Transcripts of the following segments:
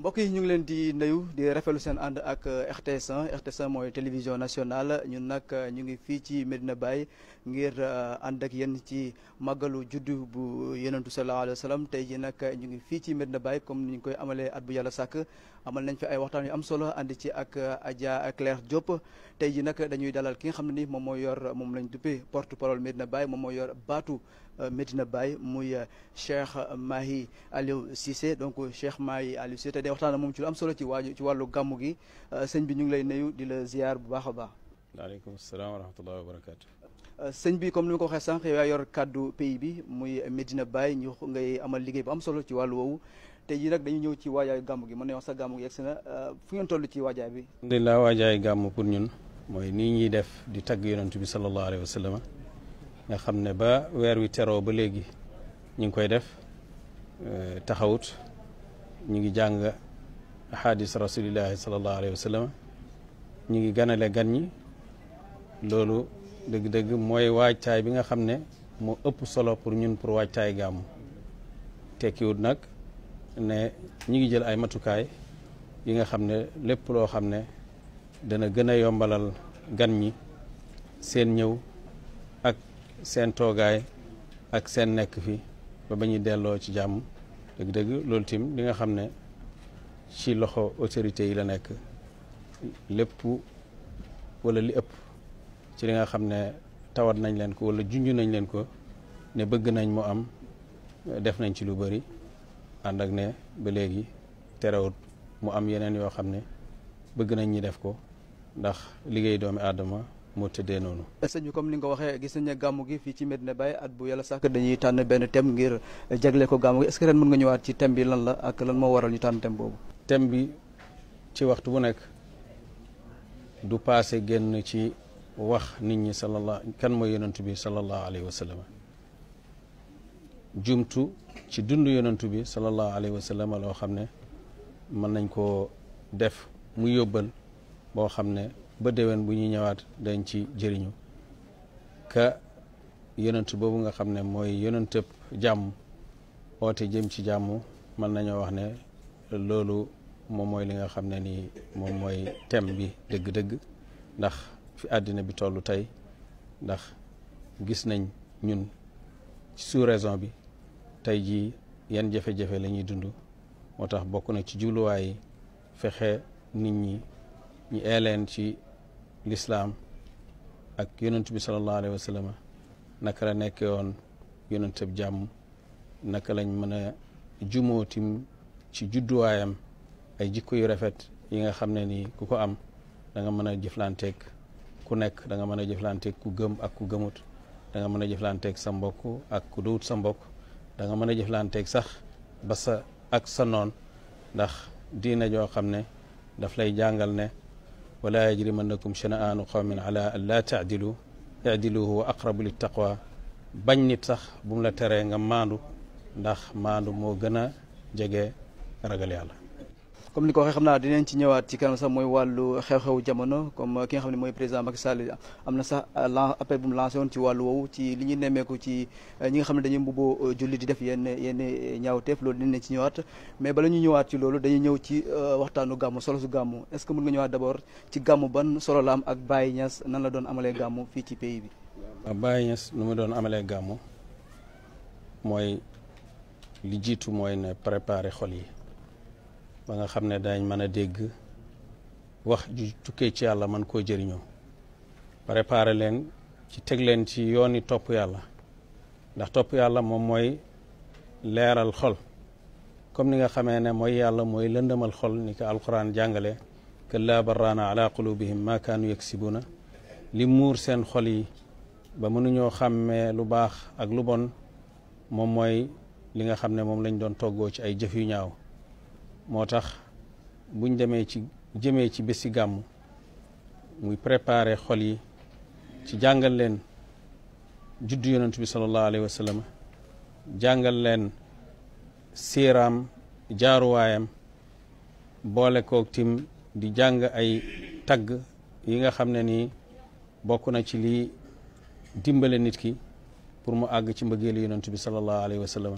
mbokk yi ñu ngi leen di nuyu di rafetlu seen ànd ak RTS1 RTS1 mooy télévision nationale ñun nag ñu ngi fii ci Medina Baye ngir ànd ak yéen ci màggalu juddu bu yonentu sallallahu alayhi wa sallam tey ji nag ñu ngi fii ci Medina Baye comme ni ñu koy amalee at bu yàlla sàkk amal nañ fi ay waxtaan yu am solo ànd ci ak Adja Claire Diop tey ji nag dañuy dalal ki nga xam ne ni moom mooy yor moom lañ duppee porte parole Medina Baye moom mooy yor baatu Medina Baye muy Cheikh Mahi Aliou Cissé donc Cheikh Mahi Aliou Cissé te day waxtaan moom ci lu am solo ci wàllu gàmmu gi sëñ bi ñu ngi lay nuyu di la ziar bu baax a baax. waaleykum salaam wa rahmatullahi wa barakaatu. sëñ bi comme ni ma ko waxee sànq yaa yor kàddu pays bi muy Medina Baye ñu ngay amal liggéey bu am solo ci wàllu woowu tey jii nag dañu ñëw ci waajaayu gàmmu gi mën nañu wax sax gàmmu gi yegg si na fu ngeen toll ci waajaay bi. alhamdulilah waajaay gàmmu pour ñun mooy nii ñuy def di tagg yonent bi sallallahu alayhi wa sallam nga xam ne ba weer wi teroo ba léegi ñu ngi koy def taxawut ñu ngi jàng ahadis rasulillahi sallallahu alayhi wa sallam ñu ngi ganale gan ñi loolu dëgg-dëgg mooy waajtaay bi nga xam ne moo ëpp solo pour ñun pour waajtaay gàmmu tekkiwut nag ne ñu ngi jël ay matukaay yi nga xam ne lépp loo xam ne dana gën a yombalal gan ñi seen ñëw ak seen toogaay ak seen nekk fi ba ñuy delloo ci jàmm dëgg-dëgg loolu tim li nga xam ne ci loxo autorité yi la nekk lépp wala li ëpp ci li nga xam ne tawat nañ leen ko wala junj nañ leen ko ne bëgg nañ mu am def nañ ci lu bëri ànd ak ne ba léegi terewut mu am yeneen yoo xam ne bëgg nañ ñi def ko ndax liggéey doomi aadama moo tëddee noonu. sëñ bi comme ni nga ko waxee gis nañ ne gàmmu gi fii ci Medina Baye at bu yàlla sàkk dañuy tànn benn thème ngir jagle ko gàmmu gi est-ce que ren mën nga ñëwaat ci thème bi lan la ak lan moo waral ñu tànn thème boobu. thème bi ci waxtu bu nekk du paase génn ci wax nit ñi kan mooy yonantu bi sallallahu alayhi wa sallam jumtu ci dund yonantu bi sallallahu alayhi wa sallam loo xam ne mën nañ koo def mu yóbbal boo xam ne ba déwén bu ñuy ñëwaat dañ ci jëriñu ka yonantu boobu nga xam ne mooy yonantëb jàmm oote jëm ci jàmm mën nañoo wax ne loolu moom mooy li nga xam ne nii moom mooy thème bi dëgg-dëgg ndax fi àddina bi tollu tey ndax gis nañ ñun ci sous-région bi tey jii yan jafe-jafe la ñuy dund moo tax bokk na ci jubluwaay yi fexe nit ñi ñu eeleen ci lislaam ak yonent bi sallallahu alayhi wa sallam naka la nekkee woon yonentab jàmm naka lañ mën a jumootim ci judduwaayam ay jikko yu rafet yi nga xam ne nii ku ko am da nga mën a jëflanteeg ku nekk da nga mën a jëflanteeg ku gëm ak ku gëmut da nga mën a jëflanteeg sa mbokk ak ku duwut sa mbokk da nga mën a jëflanteeg sax ba sa ak sa noon ndax diina joo xam ne daf lay jàngal ne wala yajrimannakum shana'aanu qawmin ala an laa ta'dilu i'dilu huwa aqrabu lit taqwa bañ nit sax bu mu la teree nga maandu ndax maandu moo gën a jege ragal yàlla. comme ni ko waxee xam naa dinañ ci ñëwaat ci kanam sax mooy wàllu xew-xew jamono comme ki nga xam ne mooy président Macky Sall am na sax appel bu mu lancé woon ci wàllu woowu ci li ñuy nemmeeku ci ñi nga xam ne dañuy mbubboo julli di def yenn ñaawteef loolu dinañ ci ñëwaat mais bala ñu ñëwaat ci loolu dañuy ñëw ci waxtaanu gàmmu solo su gàmmu est-ce que mën nga ñëwaat d'abord ci gàmmu ban solo la am ak Baye Niass nan la doon amalee gàmmu fii ci pays bi. Baye Niass nu mu doon amalee gàmmu mooy li jiitu mooy ne préparer xol yi ba nga xam ne dañ mën a dégg wax ju tukkee ci yàlla man koo jëriñoo préparer leen ci teg leen ci yooni topp yàlla ndax topp yàlla moom mooy leeral xol comme ni nga xamee ne mooy yàlla mooy lëndëmal xol ni ko alquran jàngale kallaa barraana ala qulubihim ma kaanu yaksibuna li muur seen xol yi ba mënuñoo xàmmee lu baax ak lu bon moom mooy li nga xam ne moom lañ doon toggoo ci ay jëf yu ñaaw moo tax buñ jëmee ci bési gàmmu muy préparer xol yi ci jàngal leen juddu yonent bi sallallahu alayhi wa sallam jàngal leen siiraam jaaruwaayam boole koog tim di jàng ay tagg yi nga xam ne nii bokk na ci lii dimbale nit ki pour mu àgg ci mbëggeelu yonent bi sallallahu alayhi wa sallam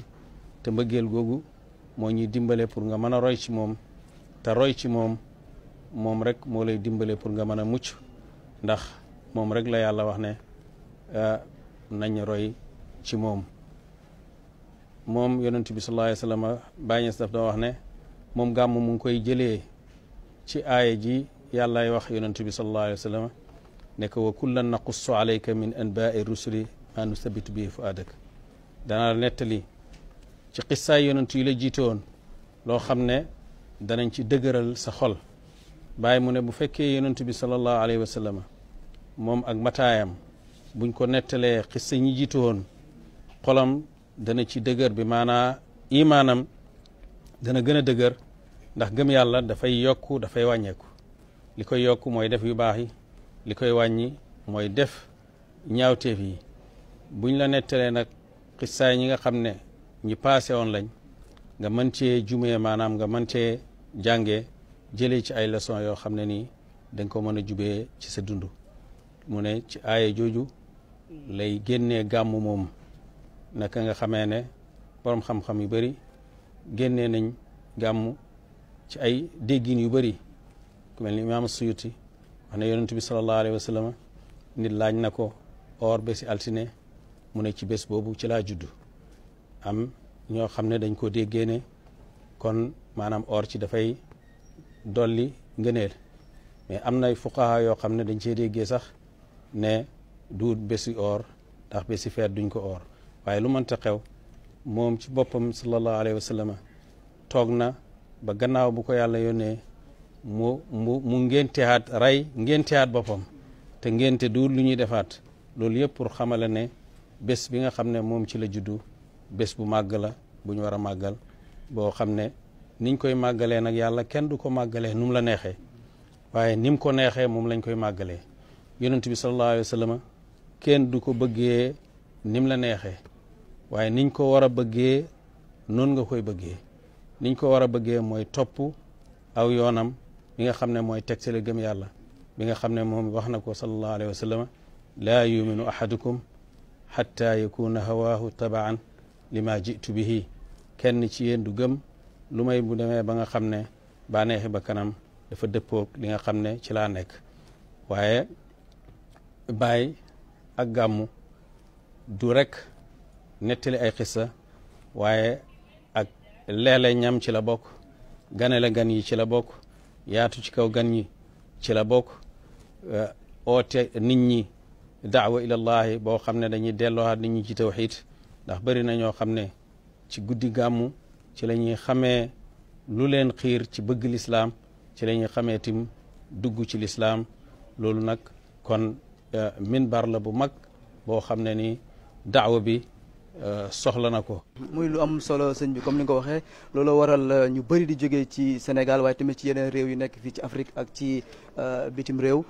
te mbëggeel googu moo ñuy dimbale pour nga mën a roy ci moom te roy ci moom moom rek moo lay dimbale pour nga mën a mucc ndax moom rek la yàlla wax ne nañ roy ci moom yonent bi sallallahu alayhi wa sallam bàññees daf doo wax ne moom gàmm mu ngi koy jëlee ci aaya ji yàllaay wax yonent bi sallallahu alayhi wa sallam ne ko wa kullan naqussu alayka min anbaai rusuli ma nusabitu bihi fuadak dana la nettali ci xissaay yonent yi la jiite woon loo xam ne danañ ci dëgëral sa xol bàyyi mu ne bu fekkee yonent bi sallallahu alayhi wa sallam moom ak mataayam buñ ko nettalee xissa ñi jiite woon xolam dana ci dëgër bi maanaa imaanam dana gën a dëgër ndax gëm yàlla dafay yokku dafay wàññeeku li koy yokku mooy def yu baax yi li koy wàññi mooy def ñaawteef yi buñ la nettalee nag xissaay ñi nga xam ne ñi paase woon lañ nga mën cee jumee maanaam nga mën cee jàngee jëlee ci ay leçon yoo xam ne nii dañ ko mën a jubee ci sa dund mu ne ci aaye jooju lay génnee gàmm moom naka nga xamee ne borom xam-xam yu bëri génnee nañ gàmm ci ay déggin yu bëri ku mel ni imaam Suyuti wax ne yonent bi sallallahu alayhi wa sallam nit laaj na ko or bési altine mu ne ci bés boobu ci laa juddu am ñoo xam ne dañ ko déggee ne kon maanaam or ci dafay dolli ngëneel mais am na fuqaha yoo xam ne dañ cee déggee sax ne duut bési or ndax bési feet duñ ko or waaye lu mënta xew moom ci boppam sallallahu alayhi wa sallam toog na ba gannaaw bu ko yàlla yónnee mu ngénteaat rey ngénteaat boppam te ngénte du lu ñuy defaat loolu yëpp pour xamale ne bés bi nga xam ne moom ci la juddu bés bu màgg la bu ñu war a màggal boo xam ne niñ koy màggalee nag yàlla kenn du ko màggalee nu mu la neexee waaye ni mu ko neexee moom lañ koy màggalee yonent bi sallallahu alayhi wa sallam kenn du ko bëggee ni mu la neexee waaye niñ ko war a bëggee noonu nga koy bëggee niñ ko war a bëggee mooy topp aw yoonam bi nga xam ne mooy tegtale gëm yàlla bi nga xam ne moom wax na ko sallallahu alayhi wa sallam laa yuminu ahadukum xatta yakuna hawaahu tabaan lima jitu bihi kenn ci yéen du gëm lu may bu demee ba nga xam ne bànneexi ba kanam dafa dëppoog li nga xam ne ci laa nekk waaye bàyyi ak gàmmu du rek nettali ay xissa waaye ak leele ñam ci la bokk ganale gan yi ci la bokk yaatu ci kaw gan yi ci la bokk oote nit ñi daawa ilallahi boo xam ne dañuy delloowaat nit ñi ci tawxiid ndax bëri na ñoo xam ne ci guddi gàmmu ci la ñuy xamee lu leen xiir ci bëgg lislaam ci la ñuy xamee tim dugg ci lislaam loolu nag kon minbar la bu mag boo xam ne ni daawa bi soxla na ko. muy lu am solo sëñ bi comme ni nga ko waxee loolu waral ñu bëri di jógee ci Sénégal waaye tamit ci yeneen réew yu nekk fii ci Afrique ak ci bitim réew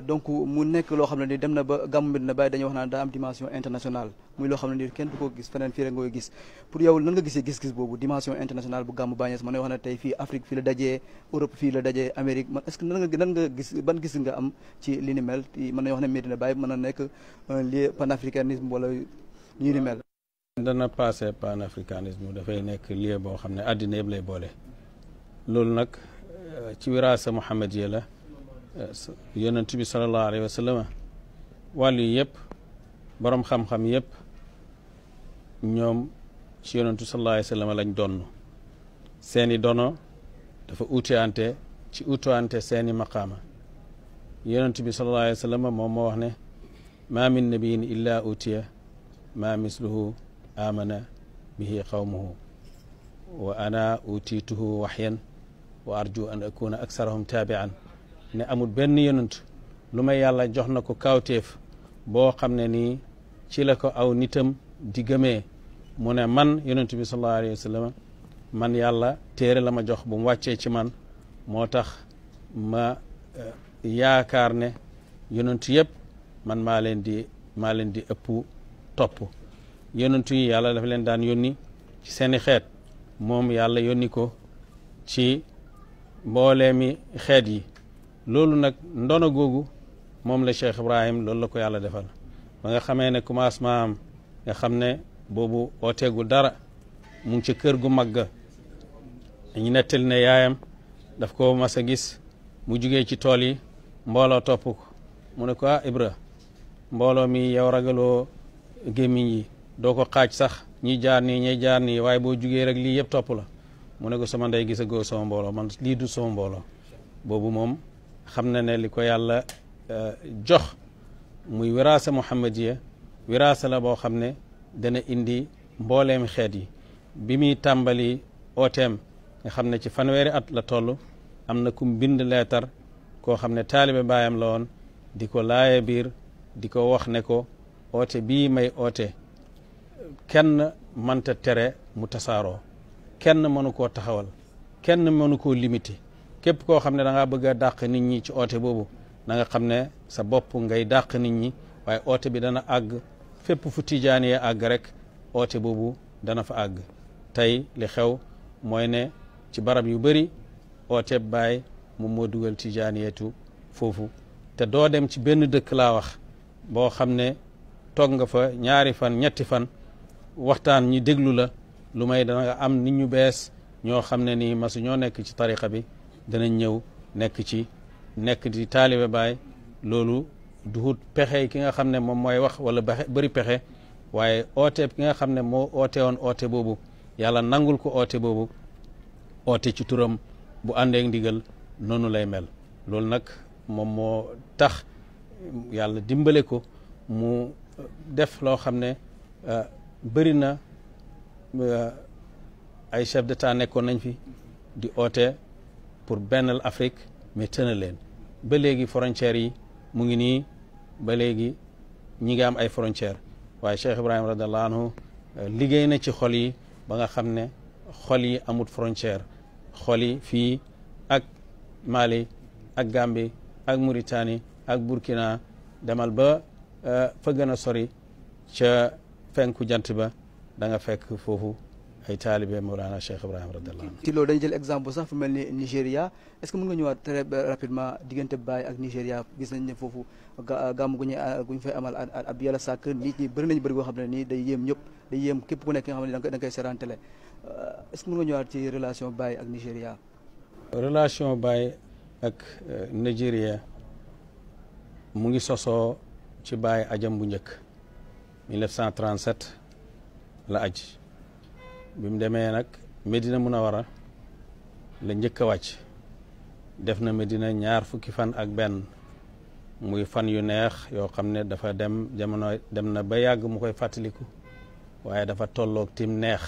donc mu nekk loo xam ne ni dem na ba gàmmu Medina Baye dañuy wax naan daa am dimension internationale muy loo xam ne ni kenn du ko gis feneen fii rek nga koy gis pour yow nan nga gisee gis-gis boobu dimension internationale bu gàmmu Baye Niass mën na wax ne tey fii Afrique fii la dajee Europe fii la dajee Amérique man est-ce que nan nga gis ban gis nga am ci li ni mel mën nañu wax ne Medina Baye mën na nekk un lieu panafricanisme wala ñu ni mel. dana passé panafricanisme dafay nekk lieu boo xam ne àddina yëpp lay boole loolu nag ci wiraasa muhammadiya la yonent bi sallallahu alayhi wa sallam wàllu yi yëpp borom xam-xam yëpp ñoom ci yonentu sallallahu alayhi wa sallam lañ donn seeni dono dafa uutiante ci utuante seeni maqaama yonent bi sallallahu alayhi wa sallam moom moo wax ne ma min nabiyin illa utiya ma misluhu amana bihi qawmuhu wa ana utituhu waxyan wa arju an akuna aksarahum taabian ne amul benn yonent lu may yàlla jox na ko kawteef boo xam ne nii ci la ko aw nitam di gëmee mu ne man yonent bi sallallahu alayhi wa sallam man yàlla téere la ma jox bu mu wàccee ci man moo tax ma yaakaar ne yonent yëpp man maa leen di ëpp topp yonentu yi yàlla dafa leen daan yónni ci seeni xeet moom yàlla yónni ko ci mbooleemi xeet yi loolu nag ndono googu moom la Cheikh Ibrahim loolu la ko yàlla defal ba nga xamee ne commencement am nga xam ne boobu ooteegul dara mu ngi ci kër gu magga ñu nettali ne yaayam daf ko mas a gis mu jugee ci tool yi mbooloo topp ko mu ne ko Ibra mbooloo mi yow ragaloo gémmiñ yi doo ko xaaj sax ñi jaar nii ñay jaar nii waaye boo jugee rek lii yëpp topp la mu ne ko sama ndey gis a goo sama mbooloo man lii du sama mbooloo boobu moom xam na ne li ko yàlla jox muy wiraasa muhammadiya wiraasa la boo xam ne dana indi mbooleem xeet yi bi muy tàmbali ooteem nga xam ne ci fanweeri at la toll am na kum bind leetar koo xam ne taalibe baayam la woon di ko laaye biir di ko wax ne ko oote bii may oote kenn mënta tere mu tasaaroo kenn mënu koo taxawal kenn mënu koo limité képp koo xam ne da ngaa bëgg a dàq nit ñi ci oote boobu na nga xam ne sa bopp ngay dàq nit ñi waaye oote bi dana àgg fépp fu tijaaniyee àgg rek oote boobu dana fa àgg tey li xew mooy ne ci barab yu bëri oote baay moom moo dugal tijaaniyeetu foofu te doo dem ci benn dëkk laa wax boo xam ne toog nga fa ñaari fan ñetti fan waxtaan ñi déglu la lu may dana am nit ñu bees ñoo xam ne nii masu ñoo nekk ci tariqa bi danañ ñëw nekk di taalibe baay loolu duhut pexe ki nga xam ne moom mooy wax wala bëri pexe waaye oote ki nga xam ne moo oote woon oote boobu yàlla nangul ko oote boobu oote ci turam bu àndeek ndigal noonu lay mel loolu nag moom moo tax yàlla dimbale ko mu def loo xam ne bëri na ay chef d'état nekkoon nañ fi di oote pour bennal Afrique mais tëna leen ba léegi frontières yi mu ngi nii ba léegi ñi ngi am ay frontières waaye Cheikh Ibrahima radiallahu anhu liggéey na ci xol yi ba nga xam ne xol yi amut frontière xol yi fii ak Mali ak Gambie ak Mauritanie ak Burkina demal ba fa gën a sori ca fenku jant ba da nga fekk foofu ay taalibe Mawlana Cheikh Ibrahima radiallahu anhu ci loolu dañu jël exemple sax fu mel ni Nigéria est-ce que mën nga ñëwaat très rapidement diggante Baye ak Nigéria gis nañ ne foofu gàmm gu ñu fay amal ab yàlla sàkk nit ñi bëri nañu bëri boo xam ne nii day yéem ñëpp day yéem képp ku nekk nga xam ne da nga koy seetaan télé est-ce que mën nga ñëwaat ci relation Baye ak Nigéria. relation Baye ak Nigéria mu ngi sosoo ci Baye ajam bu njëkk 1937 la aj bi mu demee nag Medina Munawara la njëkk a wàcc def na Medina 20 fan ak benn muy fan yu neex yoo xam ne dafa dem jamono dem na ba yàgg mu koy fàttaliku waaye dafa tolloog tim neex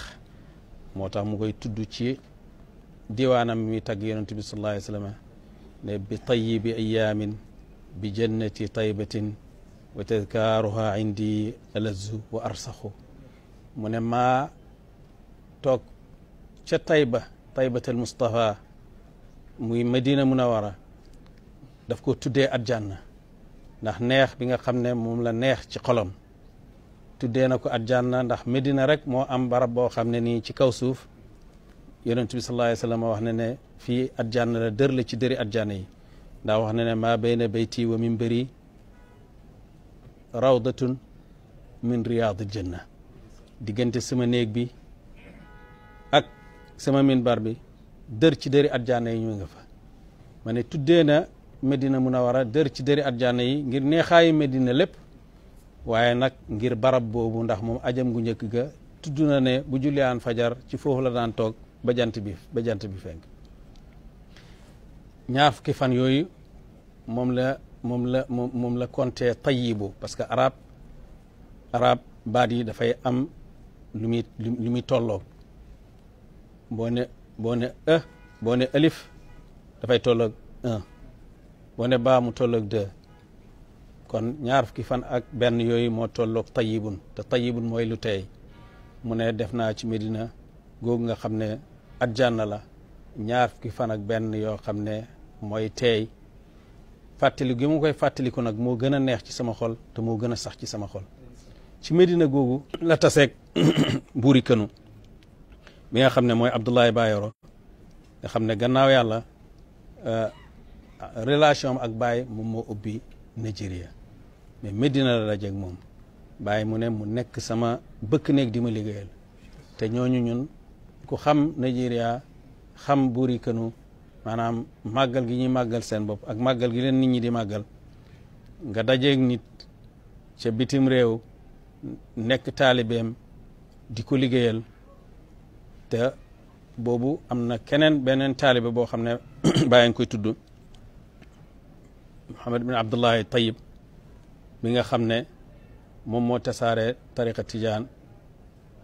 moo tax mu koy tudd ci diwaanam mi tagg yonent bi sallallahu alayhi wa sallam ne bi tayyibi ayaamin bi jannati taybatin wa tadkaaruha indi alazu wa arsaxu mu ne maa toog ca taybatal Mustafa muy Medina Munawara daf ko tuddee aljanna ndax neex bi nga xam ne moom la neex ci xolam tuddee na ko aljanna ndax Medina rek moo am barab boo xam ne nii ci kaw suuf yonent bi sallallahu alayhi wa sallam wax ne ne fii aljanna la dër la ci dëri aljanna yi ndax wax ne ne maa bayna bayti wa minbari rawdatun min riyaadil janna diggante sama néeg bi ak sama minbar bi dër ci dëri aljanna yi ñu nga fa ma ne tuddee na Medina Munawara dër ci dëri aljanna yi ngir neexaayu Medina lépp waaye nag ngir barab boobu ndax moom ajam gu njëkk ga tudd na ne bu julliyaan fajar ci foofu la daan toog ba jant bi fenk 20 fukki fan yooyu moom la compté tayyibu parce que arab baat yi dafay am lu muy tolloog boo ne alif dafay tolloog 1 boo ne baa mu tolloog 2 kon 20 fukki fan ak benn yooyu moo tolloog tayyibun te tayyibun mooy lu teey mu ne def naa ci Medina googu nga xam ne aljanna la 20 fukki fan ak benn yoo xam ne mooy teey fàttali gi mu koy fàttaliku nag moo gën a neex ci sama xol te moo gën a sax ci sama xol ci Medina googu la taseeg buuri Kanu bi nga xam ne mooy Abdoulaye Bayero nga xam ne gannaaw yàlla relation ak Baye moom moo ubbi Nigeria mais Medina la dajeeg moom Baye mu ne mu nekk sama bëkk néeg di ma liggéeyal te ñooñu ñun ku xam Nigeria xam buuri Kanu maanaam màggal gi ñuy màggal seen bopp ak màggal gi leen nit ñi di màggal nga dajeeg nit ca bitim réew nekk taalibeem di ko liggéeyal te boobu am na beneen taalibe boo xam ne Baye nga koy tudd Muhammad bin Abdullahi Tayyib bi nga xam ne moom moo tasaare tariqa tijaan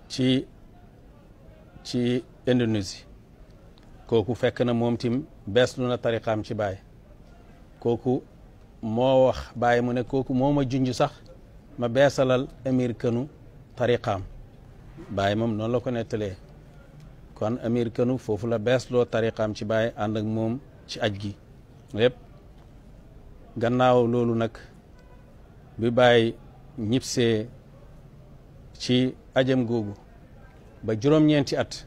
ci Indonésie kooku fekk na moom tim bees lu na tariqaam ci Baye kooku moo wax Baye mu ne kooku moo ma junj sax ma beesalal Amir Kanu tariqaam Baye moom noonu la ko nettalee kon Amir Kanu foofu la beesloo tariqaam ci Baye ànd ak moom ci aj gi lépp gannaaw loolu nag bi Baye ñibsee ci ajam googu ba juróom-ñeenti at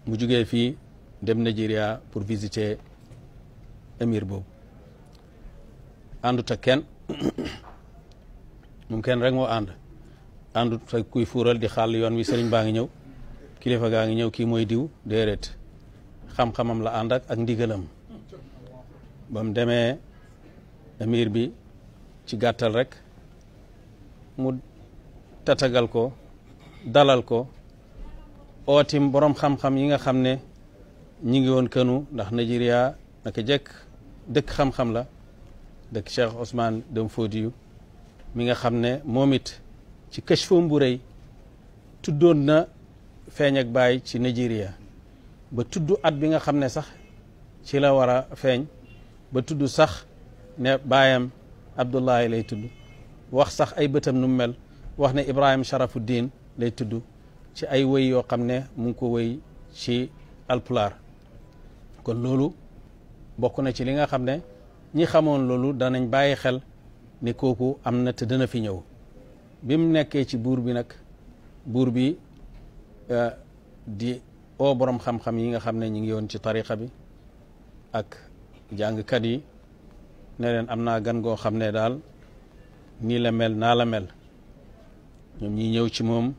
mu jugee fii dem Nigeria pour visiter émir boobu àndut ak kenn moom kenn rek moo àndut ak kuy fuural di xàll yoon wi sëriñ baa ngi ñëw kilifa gaa ngi ñëw kii mooy diw déedéet xam-xamam la ànd ak ndigalam ba mu demee émir bi ci gàttal rek mu tatagal ko dalal ko ootim borom xam-xam yi nga xam ne ñi ngi woon Kanu ndax Nigeria naka jekk dëkk xam-xam la dëkk Cheikh Ousmane Dem Foodiyu mi nga xam ne moom it ci kashfam bu rëy tuddoon na feeñ ak Baye ci Nigeria ba tudd at bi nga xam ne sax ci la war a feeñ ba tudd sax ne baayam Abdullahi lay tudd wax sax ay bëtam nu mel wax ne Ibrahim Sharafuddin lay tudd ci ay wëy yoo xam ne mu ngi ko wëy ci alpulaar kon loolu bokk na ci li nga xam ne ñi xamoon loolu danañ bàyyi xel ne kooku am na te dana fi ñëw bi mu nekkee ci buur bi nag buur bi di oo borom xam-xam yi nga xam ne ñi ngi yoon ci tariqa bi ak jàngkat yi ne leen am naa gan goo xam ne daal nii la mel naa la mel ñoom ñi ñëw ci moom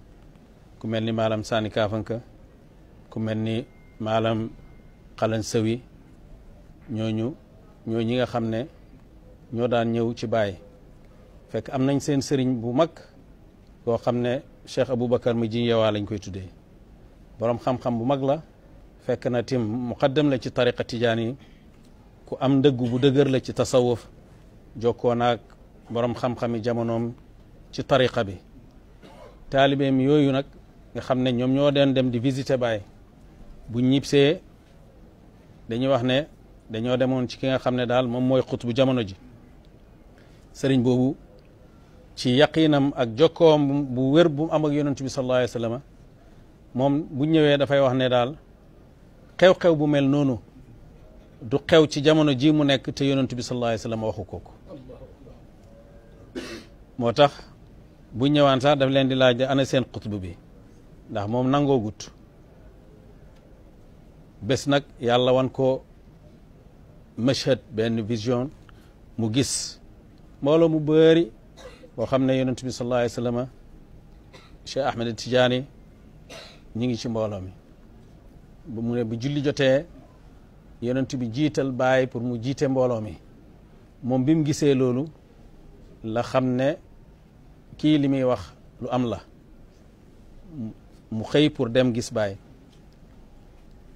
ku mel ni maalam Sani Kaafanka ku mel ni maalam Xalan Sawi ñooñu ñi nga xam ne ñoo daan ñëw ci Baye fekk am nañ seen sëriñ bu mag boo xam ne Cheikh Aboubacar mi ji yewaa lañ koy tuddee borom xam-xam bu mag la fekk na tim muqaddam la ci tariqa tijaan yi ku am ndëggu bu dëgër la ci tasawuf jokkoo naag borom xam-xami jamonoom ci tariqa bi taalibeem yooyu nag nga xam ne ñoom ñoo den dem di visiter Baye bu ñibsee dañuy wax ne dañoo demoon ci ki nga xam ne daal moom mooy xut bu jamono ji sëriñ boobu ci yaqiinam ak jokkoom bu wér bu am ak yonent bi sallallahu alayhi wa sallam moom bu ñëwee dafay wax ne daal xew-xew bu mel noonu du xew ci jamono ji mu nekk te yonent bi sallallahu alayhi wa sallam waxu kooku moo tax bu ñëwaan sax daf leen di laaj ana seen xutb bi ndax moom nangoo gut bés nag yàlla wan ko mashhad benn vision mu gis mbooloo mu bëri boo xam ne yonent bi sallallahu alayhi wa sallam Cheikh Ahmed Tidiane ñi ngi ci mbooloo mi bu mu ne bu julli jotee yonent bi jiital Baye pour mu jiite mbooloo mi moom bi mu gisee loolu la xam ne kii li muy wax lu am la mu xëy pour dem gis Baye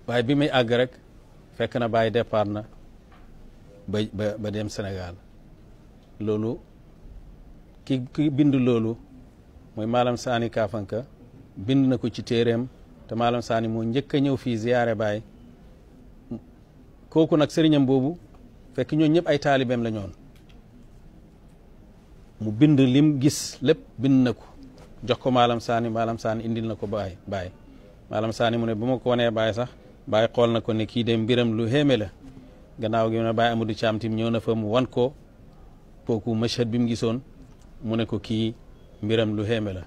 Baye bi muy àgg rek fekk na Baye départ na ba dem Sénégal loolu ki bind loolu mooy maalam Sani Kaafanka bind na ko ci téeréem te maalam Sani moo njëkk a ñëw fii ziyaare Baye kooku nag sëriñam boobu fekk ñoo ñëpp ay taalibeem la ñoon mu bind lim gis lépp bind na ko jox ko maalam Sani indil na ko Baye maalam Sani mu ne bu ma ko wanee Baye sax Baye xool na ko ne kii de mbiram lu xéeme la gannaaw gi ne Baye Amadou Thiam tim ñëw na fa mu wan ko kooku mashhad bi mu gisoon mu ne ko kii mbiram lu xéeme la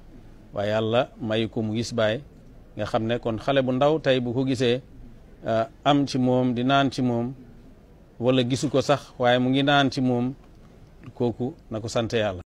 waaye yàlla mayu ko mu gis baay nga xam ne kon xale bu ndaw tey bu ko gisee am ci moom di naan ci moom wala gisu ko sax waaye mu ngi naan ci moom kooku na ko sant yàlla